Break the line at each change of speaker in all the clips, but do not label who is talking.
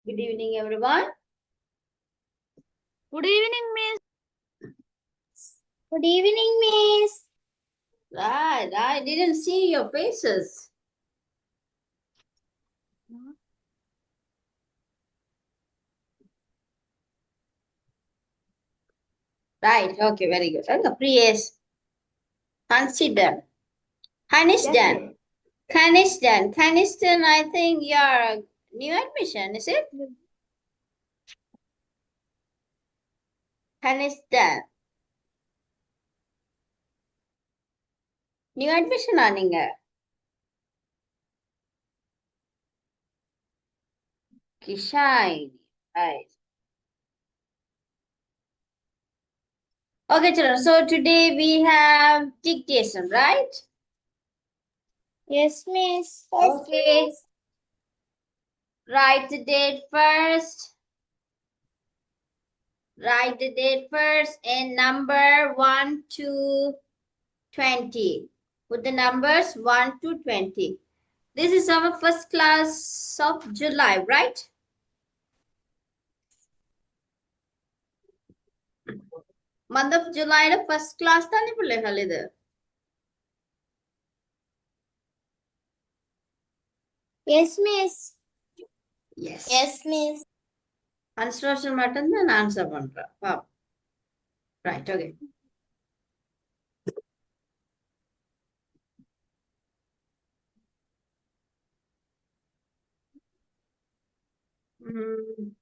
Good evening, everyone.
Good evening, Miss.
Good evening, Miss.
Right, I didn't see your faces. Right, okay, very good. Okay, please consider. Kanishdan. Kanishdan. Kanishdan, I think you're a new admission, is it? Kanishdan. New admission நீங்க? Kishai. Right. Okay, children. So today we have dictation, right?
Yes, Miss.
Okay. Write the date first. Write the date first and number 1 to 20. Put the numbers 1 to 20. This is our first class of July, right? Month of July, the first class தானே பிள்ளைகள் இது?
Yes, Miss.
Yes.
Yes, Miss.
Construction மட்டும்தான் answer பண்றேன். Wow. Right, okay. Mm.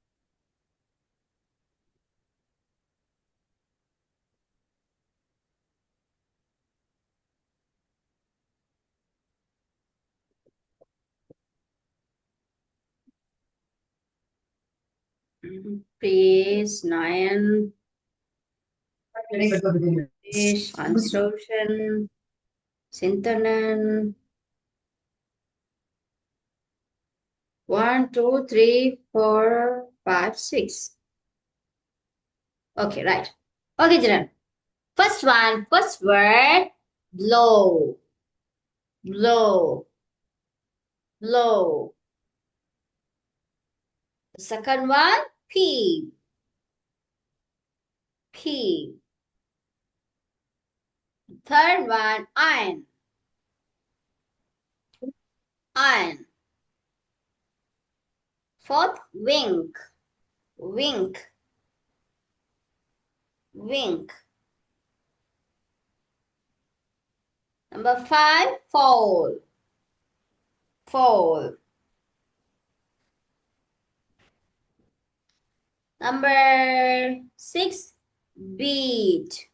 Page 9. Page construction. Syntanan. 1, 2, 3, 4, 5, 6. Okay, right. Okay, children. First one, first word, blow. Blow. Blow. The second one, pee. Pee. Third one, iron. Iron. Fourth, wink. Wink. Wink. Number 5, fall. Fall. Number 6, beat.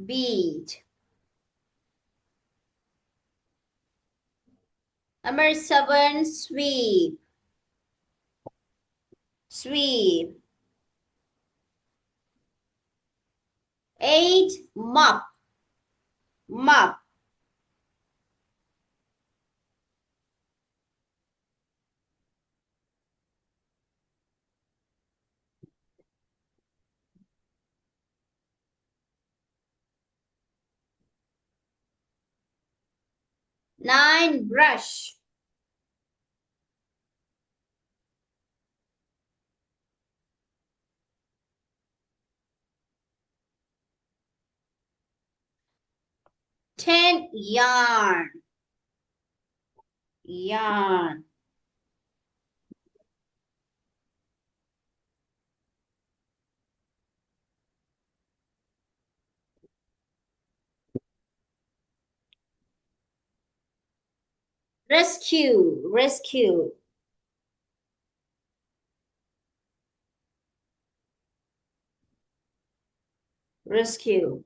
Beat. Number 7, sweep. Sweep. 8, mop. Mop. Nine, brush. Ten, yarn. Yarn. Rescue. Rescue. Rescue.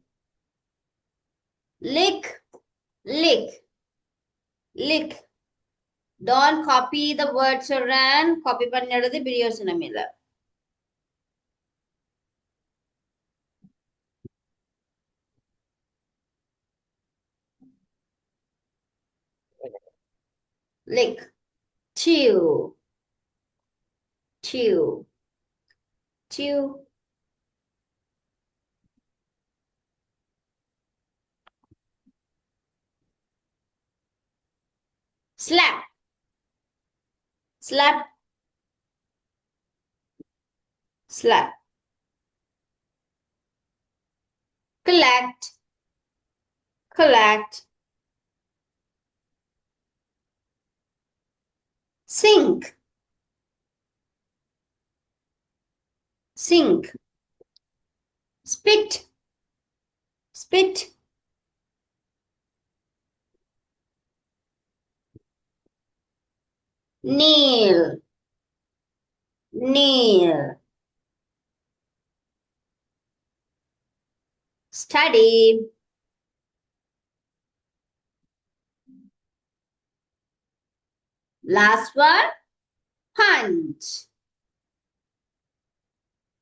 Lick. Lick. Lick. Don't copy the words around. Copy பண்ணிடுறது பிரயோசனம் இல்ல. Lick. Chew. Chew. Chew. Slap. Slap. Slap. Collect. Collect. Sink. Sink. Spit. Spit. Kneel. Kneel. Study. Last one. Punch.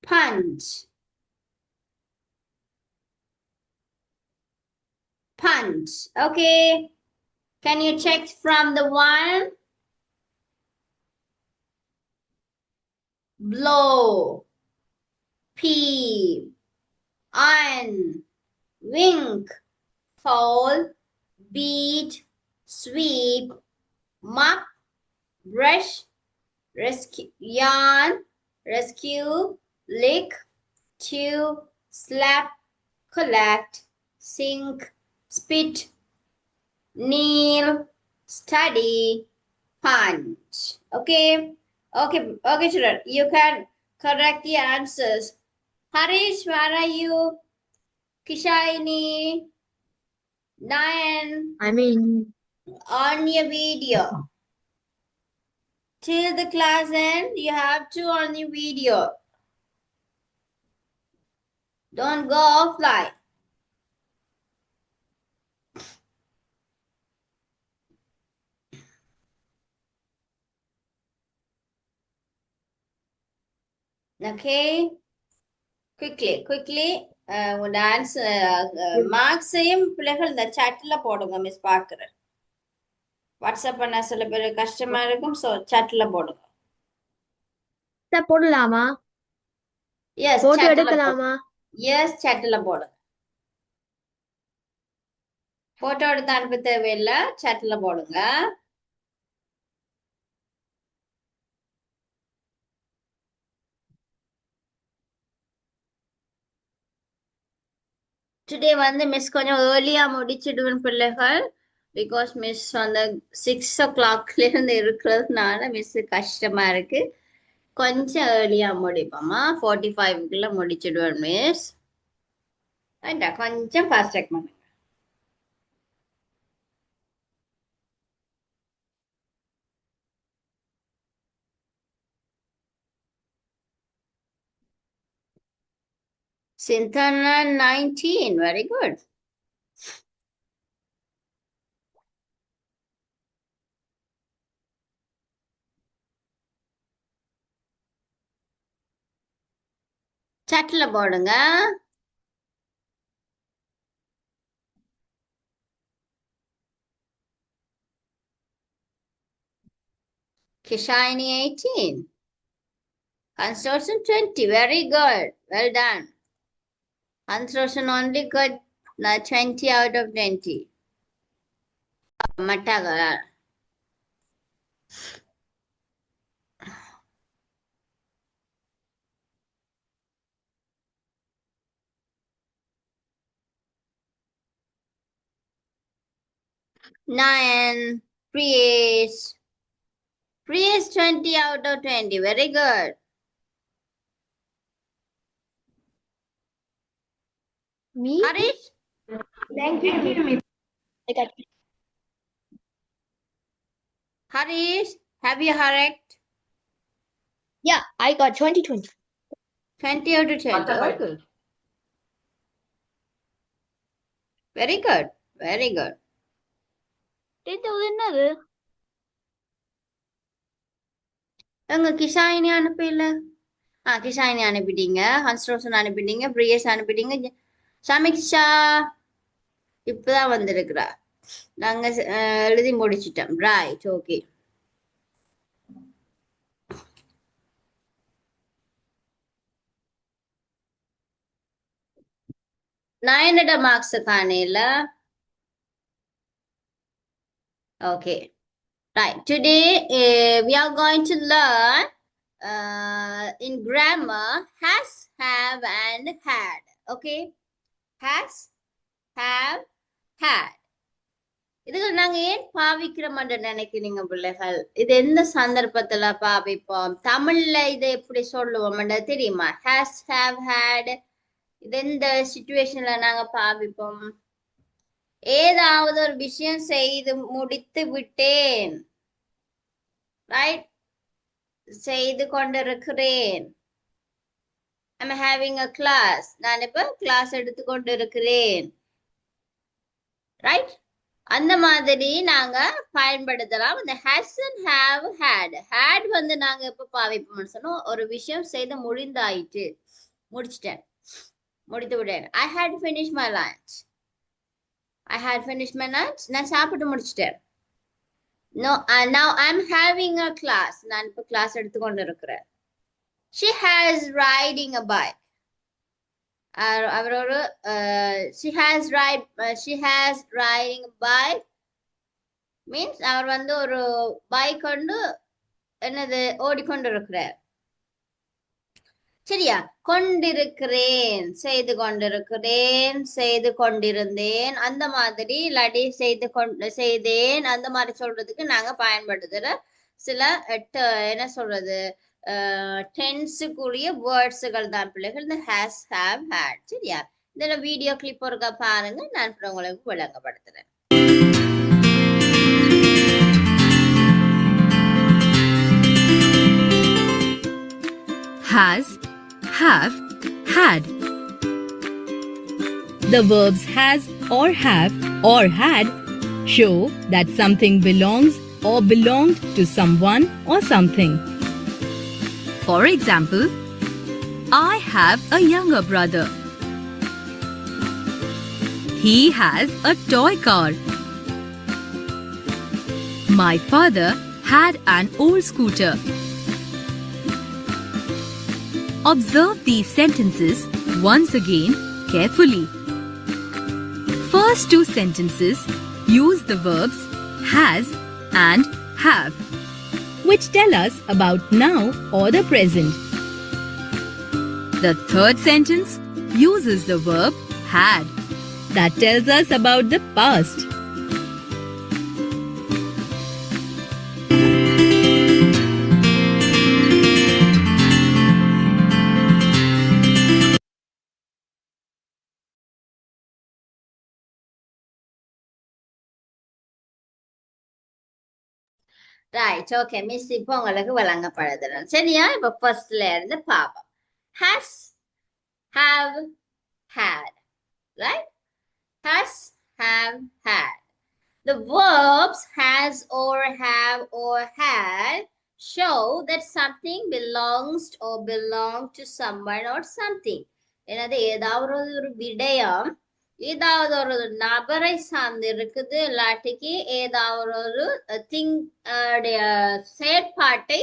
Punch. Punch. Okay. Can you check from the one? Blow. Pee. On. Wink. Fold. Beat. Sweep. Mop. Brush. Rescue. Yarn. Rescue. Lick. Chew. Slap. Collect. Sink. Spit. Kneel. Study. Punch. Okay. Okay. Okay, children. You can correct the answers. Harish, where are you? Kishaini. Nayan. On your video. Till the class end, you have to on the video. Don't go offline. Okay? Quickly. உங்க answer மார்க்ஸையும் பிள்ளைகள் இந்த சாட்ல போடுங்க miss பார்க்குறேன். WhatsApp பண்ண சில பேர் கஷ்டமா இருக்கும். ஸோ சாட்ல போடுங்க.
போடலாமா?
எஸ்
போட்டோ எடுக்கலாமா?
எஸ் சாட்ல போடுங்க. போட்டோ எடுத்து அனுப்ப தேவையில்லை, சாட்ல போடுங்க. டுடே வந்து மிஸ் கொஞ்சம் ஏர்லியா முடிச்சிடுவேன் பிள்ளைகள். பிகாஸ் மிஸ் அந்த 6 o'clockல இருந்து இருக்கிறதுனால மிஸ் கஷ்டமா இருக்கு. கொஞ்சம் ஏர்லியா முடிப்போமா, 45க்குள்ள முடிச்சிடுவேன் மிஸ். கொஞ்சம் ஃபாஸ்ட் ட்ராக் பண்ணுங்க. Sintana 19, very good. சாட்ல போடுங்க. Kishani 18. Construction 20, very good. Well done. Construction only got 20 out of 20. Mataga. Nine. Priyesh. Priyesh 20 out of 20. Very good.
Me?
Harish?
Thank you. I got it.
Harish, have you correct?
Yeah, I got 20.
20 out of 20. Okay. Very good. Very good.
10,000 என்னது?
எங்க கிஷாயினி அனுப்பல. கிஷாயினி அனுப்பிட்டீங்க, ஹன்ஸ்ரோசன் அனுப்பிட்டீங்க, Prius அனுப்பிட்டீங்க, Samiksha இப்பதான் வந்திருக்கிறா. நாங்க எழுதி முடிச்சிட்டோம். Right, okay. நான் என்னோட marks காணையில. Okay. Right. Today we are going to learn in grammar has, have and had. Okay, has, have, had. இதுக்கு நாங்க ஏன் பாவிக்கிறோம்னு நினைக்கிறீங்க பிள்ளைகள்? இது எந்த சந்தர்ப்பத்துல பாவிப்போம்? தமிழ்ல இதை எப்படி சொல்லுவோம்னு தெரியுமா? has, have, had. இது எந்த சிச்சுவேஷன்ல நாங்க பாவிப்போம்? ஏதாவது ஒரு விஷயம் செய்து முடித்து விட்டேன், ரைட்? செய்து கொண்டிருக்கிறேன். I'm having a class. நான் இப்ப கிளாஸ் எடுத்து கொண்டிருக்கிறேன், ரைட்? அந்த மாதிரி நாங்க பயன்படுத்தலாம். இந்த has and have, had. had வந்து நாங்க எப்ப பாவிப்போம்னு சொன்னோம்? ஒரு விஷயம் செய்து முடிந்தாயிட்டு, முடிச்சிட்டேன், முடித்து விட்டேன். I had finished my lunch. I had finished my lunch. நான் சாப்பிட்டு முடிச்சிட்டேன். No, now I'm having a class. நான் இப்ப கிளாஸ் எடுத்து கொண்டிருக்கிறேன். She has riding a bike. அவரோட she has riding a bike means அவர் வந்து ஒரு பைக் கொண்டு என்னது ஓடிக்கொண்டிருக்கிறார். சரியா? கொண்டிருக்கிறேன், செய்து கொண்டிருக்கிறேன், செய்து கொண்டிருந்தேன், அந்த மாதிரி இல்லாட்டி செய்தேன், அந்த மாதிரி சொல்றதுக்கு நாங்க பயன்படுத்துற சில என்ன சொல்றது டென்ஸுக்குரிய வேர்ட்ஸுகள் தான் பிள்ளைகள் இந்த has, have, had. சரியா? இதுல வீடியோ கிளிப் ஒருக்கா பாருங்க, நான் உங்களுக்கு விளங்கப்படுத்துறேன்.
Has, have, had. The verbs has or have or had show that something belongs or belonged to someone or something. For example, I have a younger brother. He has a toy car. My father had an old scooter. Observe these sentences once again carefully. First two sentences use the verbs has and have, which tell us about now or the present. The third sentence uses the verb had, that tells us about the past.
Right, okay miss, இப்போ உங்களுக்கு விளங்கப்படுத்துறேன். சரியா? இப்ப ஃபர்ஸ்ட்ல இருந்து பாப்போம். has, have, had, right? has, have, had. The verbs has or have or had show that something belongs or belong to someone or something. என்னது? ஏதாவது ஒரு விடயம் ஏதாவது ஒரு நபரை சார்ந்து இருக்குது, இல்லாட்டிக்கு ஏதாவது ஒரு செயற்பாட்டை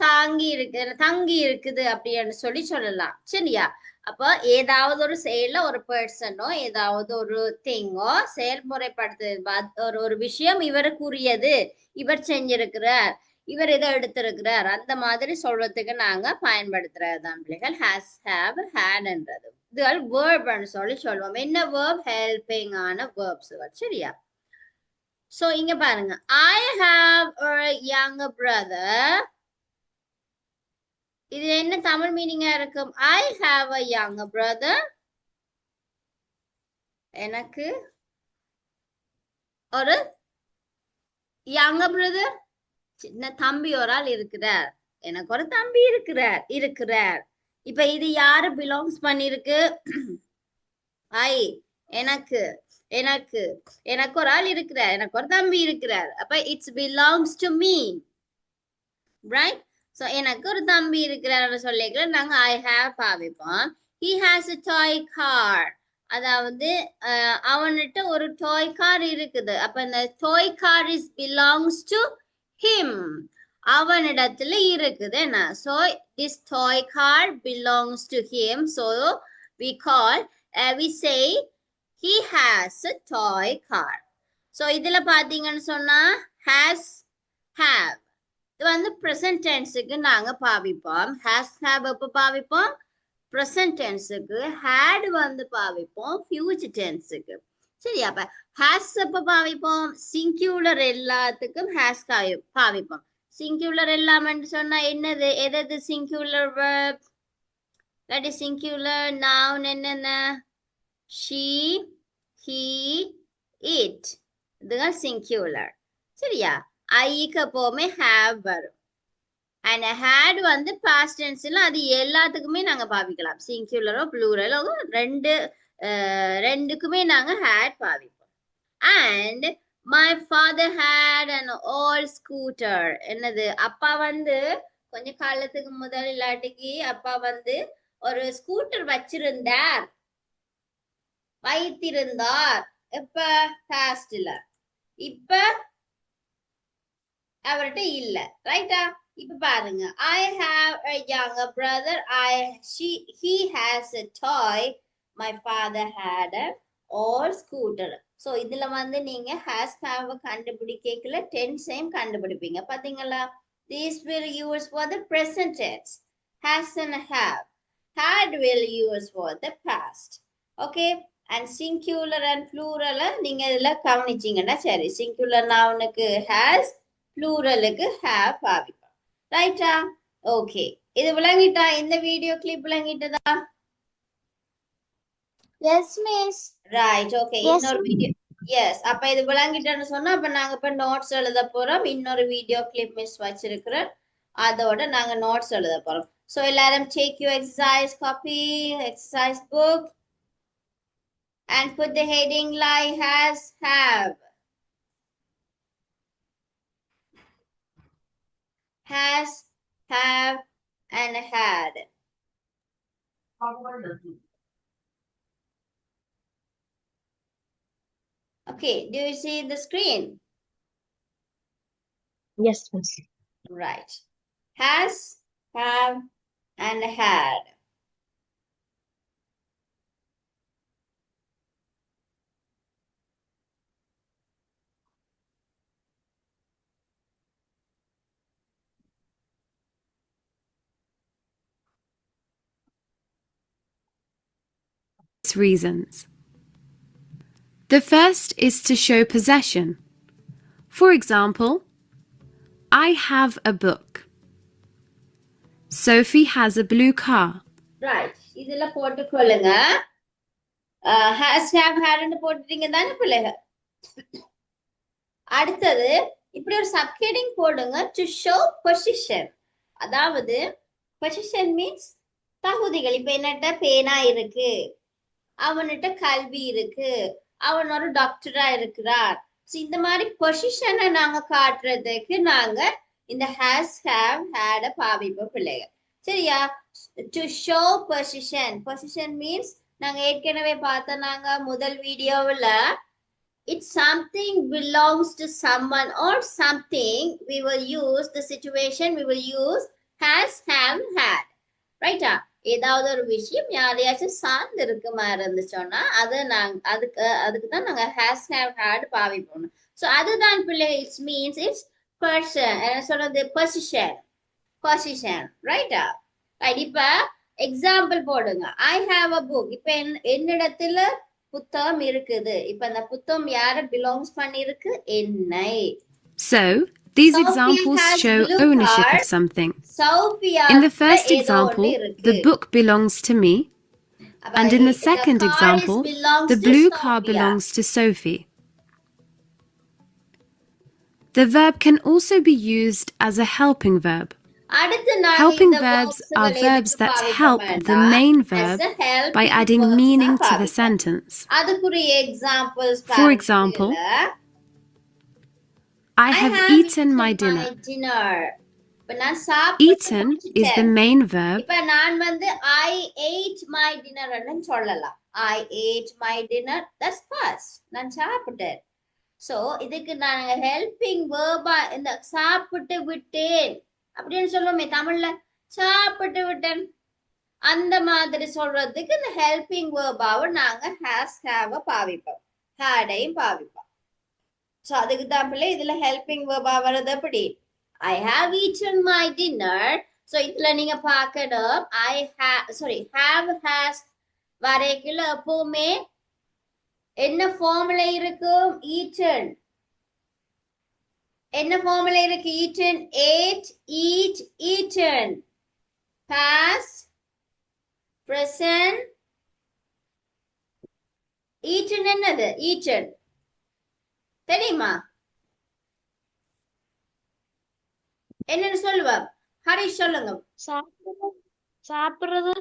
தங்கி இருக்குது அப்படின்னு சொல்லலாம். சரியா? அப்போ ஏதாவது ஒரு செயல்ல ஒரு பர்சனோ ஏதாவது ஒரு திங்கோ செயல்முறைப்படுத்து ஒரு விஷயம் இவருக்குரியது, இவர் செஞ்சிருக்கிறார், இவர் இதை எடுத்திருக்கிறார், அந்த மாதிரி சொல்றதுக்கு நாங்க பயன்படுத்துறதுதான் பிள்ளைகள் has, have, had என்றது. இதுகள் வேர்ப்னு சொல்லுவோம். என்ன வேர்ப்? ஹெல்பிங் ஆன வேர்ப்ஸ். சரியா? சோ இங்க பாருங்க, I have a younger brother. இது என்ன தமிழ் மீனிங்கா இருக்கும்? I have a younger brother. எனக்கு ஒரு younger brother, சின்ன தம்பி ஒரு ஆள் இருக்கிறார். எனக்கு ஒரு தம்பி இருக்கிறார். இப்ப இது யாரு பிலாங்ஸ் பண்ணிருக்கு? எனக்கு ஒரு ஆள் இருக்கிறார், எனக்கு ஒரு தம்பி இருக்கிறார். அப்ப it's belongs to me, right? So எனக்கு ஒரு தம்பி இருக்கிறார் சொல்லிக்கலாம், நாங்க I have பாவிப்போம். He has a toy car. அதாவது அவன்கிட்ட ஒரு டாய் கார் இருக்குது. அப்ப இந்த toy car is belongs to him, அவனிடத்துல இருக்குது. என்ன? so this toy car belongs to him, so we say he has a toy car. so இதுல பாத்தீங்கன்னு சொன்னா has, have, இது வந்து present tenseக்கு நாங்க பாவிப்போம். has have எப்ப பாவிப்போம்? present tenseக்கு. had வந்து பாவிப்போம் future tenseக்கு. சரி, அப்ப has எப்ப பாவிப்போம்? singular எல்லாத்துக்கும் has பாவிப்போம். singular எல்லாம்னு சொன்னா என்னது? எது singular verb? That is singular noun என்னென்ன? she, he, it. இதுதான் singular. சரியா? ஐக்கு எப்பவுமே have வரும். and had வந்து past tenseல அது எல்லாத்துக்குமே நாங்க பாவிக்கலாம். singularோ pluralோ ரெண்டுக்குமே நாங்க had பாவிப்போம். and my father had an old scooter. என்னது? அப்பா வந்து கொஞ்ச காலத்துக்கு முதல் இல்லாட்டிக்கு அப்பா வந்து ஒரு ஸ்கூட்டர் வைத்திருந்தார். எப்ப? பாஸ்ட்ல. இப்ப அவர்கிட்ட இல்ல. ரைட்டா? இப்ப பாருங்க. I have a younger brother. He has a toy. My father had an old scooter. So இதுல வந்து நீங்க has have கண்டுபிடிக்கல tense கண்டுபிடிப்பீங்க. பாத்தீங்களா? This will use for the present tense. Has and have. Had will use for the past. Okay? And singular and plural நீங்க இதுல கவனிச்சீங்கன்னா சரி. singular nounக்கு has, pluralக்கு have பாவிப்போம். ரைட்டா? Okay. இது விளங்கிட்டா? இந்த வீடியோ கிளிப் விளங்கிட்டதா?
Yes, miss.
Right, okay. இன்னொரு video. Yes, அப்ப இது விளங்கிட்டேன்னு சொன்னா அப்ப நாங்க இப்ப நோட்ஸ் எழுத போறோம். இன்னொரு வீடியோ கிளிப் மிஸ் வச்சிருக்கிறேன். அதோட நாங்க நோட்ஸ் எழுத போறோம். So எல்லாரும் take your exercise copy, exercise book and put the heading like has, have. Has, have and had. Okay, do you see the screen?
Yes, miss.
Right. Has, have and had.
Reasons. The first is to show possession. For example, I have a book. Sophie has a blue car.
Right. இதுல போட்டுக்கொள்ளுங்க. has, have, had ன்னு போட்டுட்டீங்க தானே பிள்ளைங்க? அடுத்தது இப்படி ஒரு சப்ஹெடிங் போடுங்க. to show position. அதாவது position means தகுதிகள். இப்ப என்னட்ட பேனா இருக்கு, அவன்கிட்ட கல்வி இருக்கு, அவன் ஒரு டாக்டரா இருக்கிறார். இந்த மாதிரி பொசிஷனை நாங்க காட்டுறதுக்கு நாங்க இந்த has, have, had பாவிப்போம் பிள்ளைகள். சரியா? to show position. Position means நாங்க ஏற்கனவே பார்த்தோம் நாங்க முதல் வீடியோவில் it's something belongs to someone or something. We will use the situation, we will use has, have, had. ரைட்டா? ஏதாவது ஒரு விஷயம் யாரையாச்சும் சார்ந்து இருக்குமா இருந்துச்சோன்னா அது அதுக்கு தான் நாங்க has, have, had பாவிப்போம். ஸோ அதுதான் பிள்ளை. It's means it's person. என்ன சொல்றது? பொசிஷன். ரைட்டா? ரைட். இப்ப எக்ஸாம்பிள் போடுங்க. I have a book. இப்ப என்னிடத்துல புத்தகம் இருக்குது. இப்ப அந்த புத்தகம் யார பிலாங்ஸ் பண்ணிருக்கு? என்னை.
So these examples show ownership of something. In the first example, the book belongs to me, and in the second example, the blue car belongs to Sophie. The verb can also be used as a helping verb. Helping verbs are verbs that help the main verb by adding meaning to the sentence. For example, I have eaten my dinner. Eaten is the main verb.
இப்ப நான் வந்து I ate my dinner ன்னு சொல்லலாம். I ate my dinner. That's past. நான் சாப்பிட்டேன். So இதுக்கு நான் helping வேர்பா இந்த சாப்பிட்டு விட்டேன் அப்படின்னு சொல்லுவோமே தமிழ்ல, சாப்பிட்டு விட்டேன் அந்த மாதிரி சொல்றதுக்கு இந்த ஹெல்பிங் வேர்பாவை நாங்க has, have பாவிப்போம், had ஐயும் பாவிப்போம். ஸோ அதுக்கு தான் பிள்ளை இதுல ஹெல்பிங் வேர்பா வருது. எப்படி? I have eaten my dinner. So இதுல நீங்க பார்க்கணும் have has வரைக்குள்ள எப்பவுமே என்ன ஃபார்முலா இருக்கும் eaten என்ன ஃபார்முலா இருக்கு eaten ate eat eaten past present eaten என்னது eaten தெரியுமா என்னன்னு சொல்லுவா ஹரிஷ் சொல்லுங்க
சாப்பிடுறது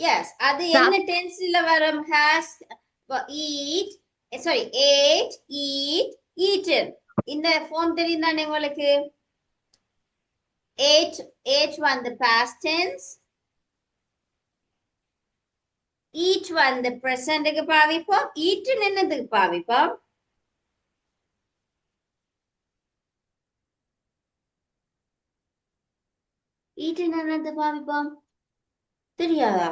எஸ் அது என்ன டென்ஸ்ல வரும் has eat ate eat eaten இந்த ஃபார்ம் தெரியும் தானே உங்களுக்கு ate வந்து past tense eat வந்து presentக்கு பாவிப்போம் eaten என்னதுக்கு பாவிப்போம் eaten என்னது பாவிப்போம் தெரியாதா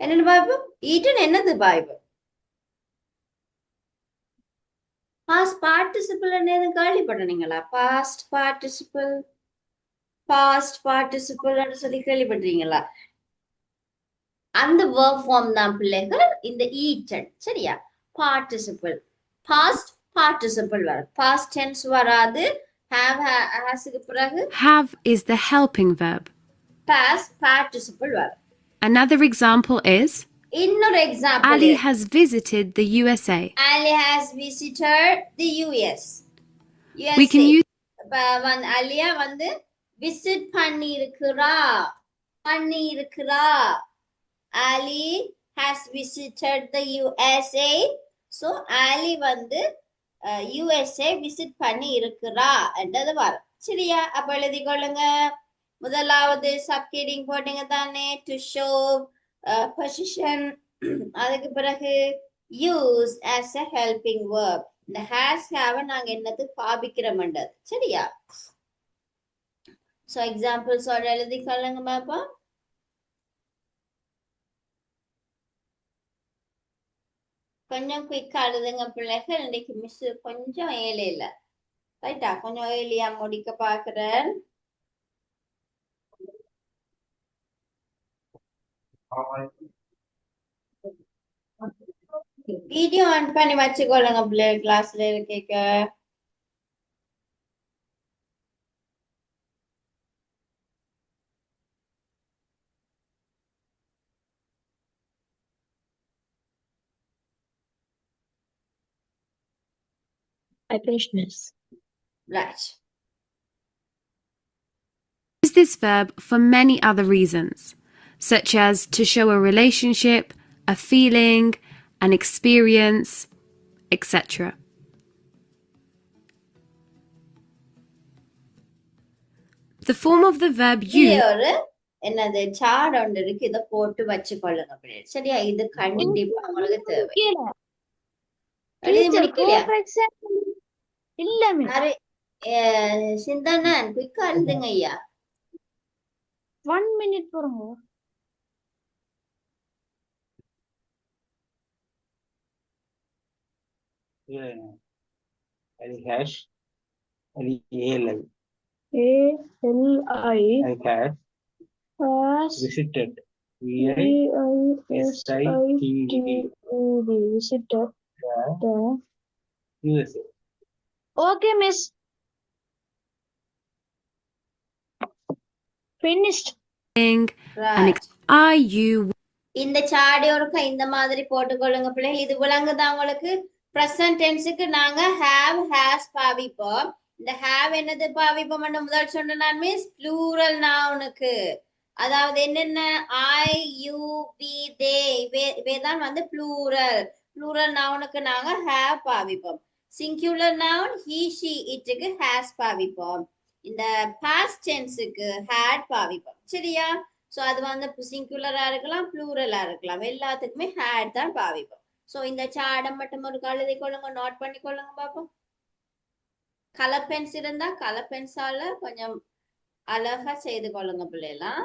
என்னன்னு பாவிப்போம் eaten என்னது பாவிப்போம் past participle என்னது கேள்விப்பட்டீங்களா past participle சொல்லி கேள்விப்பட்டீங்களா அந்த verb form தான் பிள்ளைகள் இந்த eaten சரியா participle past participle வரும் past tense வராது hasக்கு பிறகு
Have is the helping verb.
past participle வரும்
Another example is
இன்னொரு example
Ali has visited the USA.
Ali has visited the US.
We can use
அலியா வந்து விசிட் பண்ணி இருக்கிறா Ali has visited the USA. So Ali வந்து USA visit பண்ணி இருக்கிறா என்றது வரும் சரியா அப்ப எழுதி கொள்ளுங்க முதலாவது சப்ஹெட்டிங் போட்டீங்க தானே டு ஷோ பொசிஷன் அதுக்கு பிறகு use as a helping verb இந்த has have நாங்க என்னது பாவிக்கிறோம்ன்றது சரியா சோ எக்ஸாம்பிள்ஸ் எழுதி கொள்ளுங்க பாப்பா கொஞ்சம் குயிக்கா எழுதுங்க பிள்ளைகள் இன்னைக்கு மிஸ் கொஞ்சம் ஏழையில ரைட்டா கொஞ்சம் ஏழியா முடிக்க பாக்குறேன் வீடியோ ஆன் பண்ணி வச்சுக்கொள்ளுங்க பிள்ளை கிளாஸ்ல இருக்க
I finished, miss.
right
use this verb for many other reasons, such as to show a relationship, a feeling, an experience, etc. The form of the verb use
ஒரு என்னது சார்ட் ஒன்று இருக்கு இத போட்டு வச்சுக்கொள்ளுங்க பிள்ளை சரியா இது கண்டிப்பா உங்களுக்கு தேவை எழுதி முடிக்கலையா
இல்ல
யாரு சிந்தனன் குயிக்கா எழுதுங்க ஐயா
1 minute போறோம்
Ali hash Ali ALI
ALI
I had
has
visited VISITED
visited the
USA.
okay miss finished
right
are you
இந்த சாடியோருக்கு இந்த மாதிரி போட்டுக்கொள்ளுங்க பிள்ளைகள் இது விளங்குதா உங்களுக்கு பிரசன்ட் டென்ஸுக்கு நாங்க have has பாவிப்போம் இந்த have என்னது பாவிப்போம் முதல் சொன்ன நான் மிஸ் ப்ளூரல் நவுனுக்கு அதாவது என்னென்ன I you we they இவைதான் வந்து ப்ளூரல் நவுனுக்கு நாங்க have பாவிப்போம் சிங்குலர் நவுன் he she itக்கு has பாவிப்போம் இந்த past tenseக்கு had பாவிப்போம் சரியா சோ அது வந்து சிங்குலரா இருக்கலாம் ப்ளூரலா இருக்கலாம் எல்லாத்துக்குமே had தான் பாவிப்போம் சோ இந்த சாடம் மட்டும் ஒரு எழுதி கொள்ளுங்க நோட் பண்ணி கொள்ளுங்க பாப்போம் கலர் பென்ஸ் இருந்தா கலர் பென்ஸால கொஞ்சம் அழகா செய்து கொள்ளுங்க பிள்ளைலாம்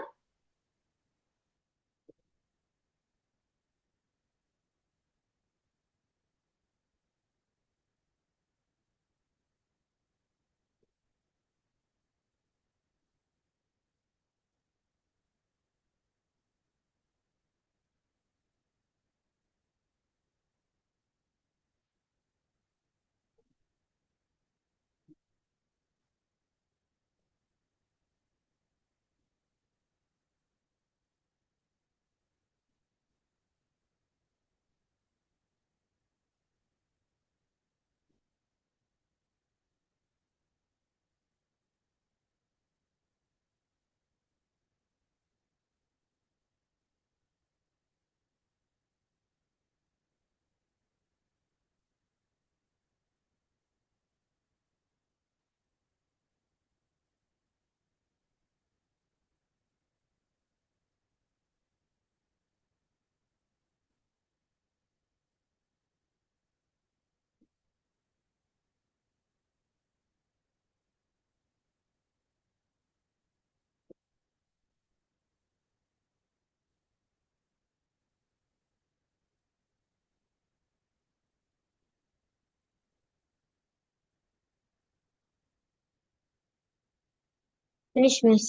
Finish, miss.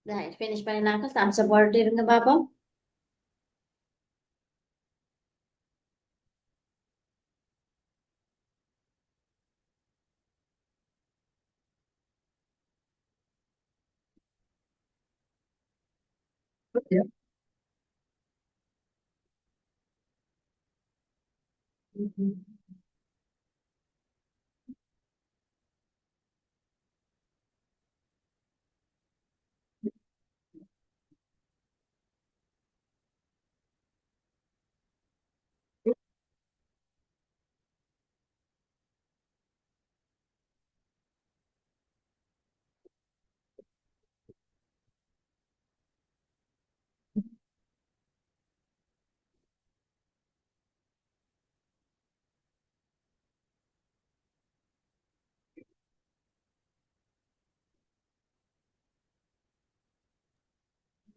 Right, finish பண்ணினாக்க thumbs up போட்டுட்டு இருங்க பாப்போம்.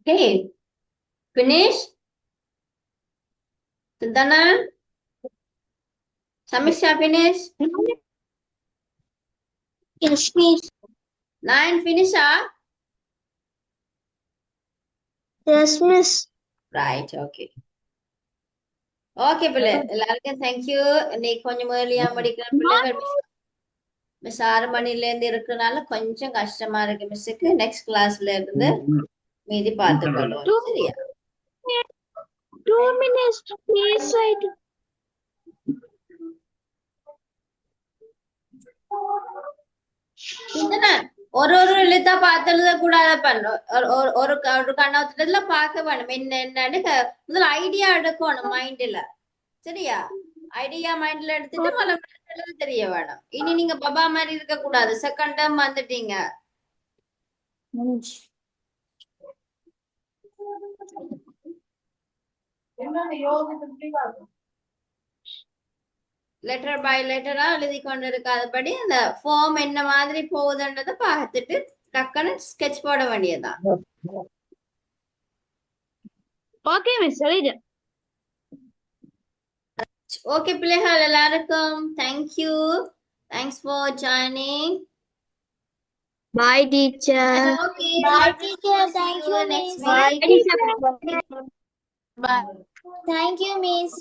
Okay, finish. Santana, Samisha finish.
Yes, miss.
9 finish
Yes, miss.
Right, okay. Okay பிள்ளை எல்லாருக்கும் தேங்க்யூ. இன்னைக்கு கொஞ்சம் ஏர்லியா முடிக்கிற பிள்ளைகள் மிஸ் 6 மணில இருந்து இருக்கிறனால கொஞ்சம் கஷ்டமா இருக்கு மிஸ்ஸுக்கு. நெக்ஸ்ட் கிளாஸ்ல இருந்து மீதி பார்த்துக்கொள்வோம். சரியா?
2 minutes, please.
சிந்தனா, ஒரு ஒரு எழுத்தா பார்த்து எழுத கூடாது பண்ணும். ஒரு கண்ணோட்டத்துல பார்க்க வேணும் என்னன்னு முதல்ல ஐடியா எடுக்கணும் மைண்ட்ல. சரியா? ஐடியா மைண்ட்ல எடுத்துட்டு முதல்ல எழுத தெரிய வேணும். இனி நீங்க பபா மாதிரி இருக்க கூடாது. செகண்ட் டேர்ம் வந்துட்டீங்க. லெட்டர் பை லெட்டரா எழுதி கொண்டு இருக்காதபடி அந்த ஃபார்ம் என்ன மாதிரி போகுதுன்றதை பார்த்துட்டு டக்குன்னு ஸ்கெட்ச் போட வேண்டியதுதான்.
Okay, miss. Read.
ஓகே பிள்ளைகள் எல்லாருக்கும் thank you. Thanks for joining.
Bye, teacher.
Okay.
Bye, teacher. Thank you,
Next
miss.
week.
Bye.
Bye. Thank you, miss.